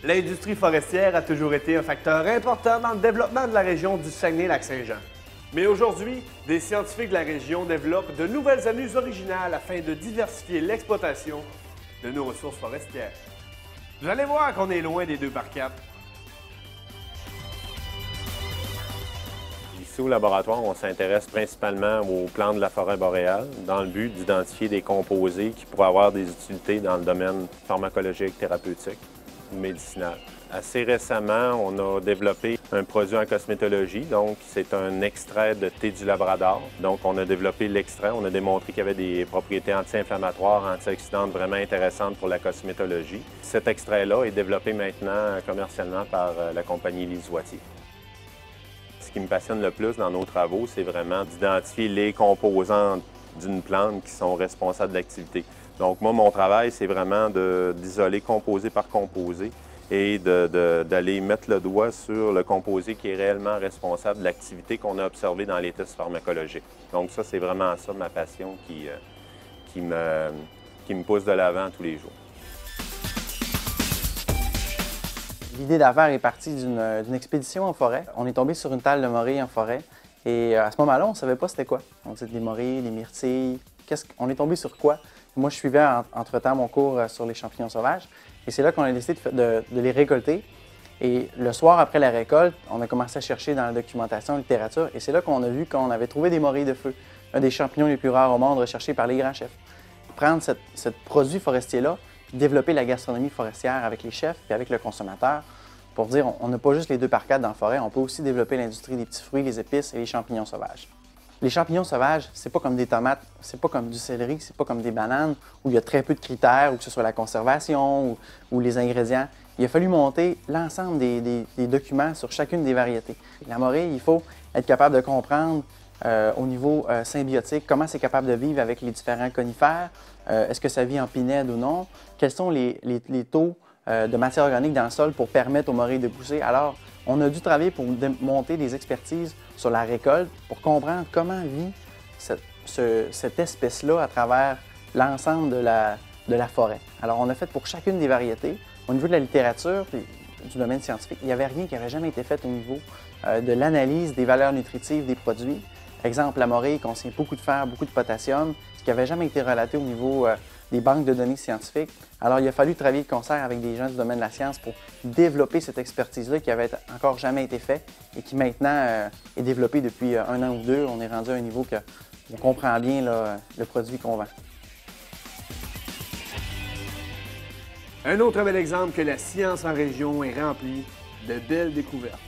L'industrie forestière a toujours été un facteur important dans le développement de la région du Saguenay-Lac-Saint-Jean. Mais aujourd'hui, des scientifiques de la région développent de nouvelles avenues originales afin de diversifier l'exploitation de nos ressources forestières. Vous allez voir qu'on est loin des 2x4. Ici au laboratoire, on s'intéresse principalement aux plantes de la forêt boréale dans le but d'identifier des composés qui pourraient avoir des utilités dans le domaine pharmacologique, thérapeutique ou médicinal. Assez récemment, on a développé un produit en cosmétologie, donc c'est un extrait de thé du Labrador. Donc on a développé l'extrait, on a démontré qu'il y avait des propriétés anti-inflammatoires, antioxydantes vraiment intéressantes pour la cosmétologie. Cet extrait-là est développé maintenant commercialement par la compagnie Lisoitier. Ce qui me passionne le plus dans nos travaux, c'est vraiment d'identifier les composantes d'une plante qui sont responsables de l'activité. Donc moi, mon travail, c'est vraiment d'isoler composé par composé et d'aller mettre le doigt sur le composé qui est réellement responsable de l'activité qu'on a observée dans les tests pharmacologiques. Donc ça, c'est vraiment ça ma passion qui me pousse de l'avant tous les jours. L'idée d'affaires est partie d'une expédition en forêt. On est tombé sur une table de morilles en forêt et à ce moment-là, on ne savait pas c'était quoi. On disait des morilles, des myrtilles. On est tombé sur quoi? Moi, je suivais entre-temps mon cours sur les champignons sauvages et c'est là qu'on a décidé de les récolter. Et le soir après la récolte, on a commencé à chercher dans la documentation, la littérature et c'est là qu'on a vu qu'on avait trouvé des morilles de feu, un des champignons les plus rares au monde recherchés par les grands chefs. Prendre ce produit forestier-là, développer la gastronomie forestière avec les chefs et avec le consommateur pour dire on n'a pas juste les 2x4 dans la forêt, on peut aussi développer l'industrie des petits fruits, les épices et les champignons sauvages. Les champignons sauvages, c'est pas comme des tomates, c'est pas comme du céleri, c'est pas comme des bananes où il y a très peu de critères, ou que ce soit la conservation ou les ingrédients. Il a fallu monter l'ensemble des documents sur chacune des variétés. La morille, il faut être capable de comprendre au niveau symbiotique, comment c'est capable de vivre avec les différents conifères, est-ce que ça vit en pinède ou non, quels sont les taux de matière organique dans le sol pour permettre aux morilles de pousser. Alors, on a dû travailler pour monter des expertises sur la récolte pour comprendre comment vit cette espèce-là à travers l'ensemble de la forêt. Alors, on a fait pour chacune des variétés. Au niveau de la littérature et du domaine scientifique, il n'y avait rien qui avait jamais été fait au niveau de l'analyse des valeurs nutritives des produits. Exemple, la morille contient beaucoup de fer, beaucoup de potassium, ce qui n'avait jamais été relaté au niveau des banques de données scientifiques. Alors, il a fallu travailler de concert avec des gens du domaine de la science pour développer cette expertise-là qui avait encore jamais été faite et qui maintenant est développée depuis 1 an ou 2. On est rendu à un niveau qu'on comprend bien là, le produit qu'on vend. Un autre bel exemple que la science en région est remplie de belles découvertes.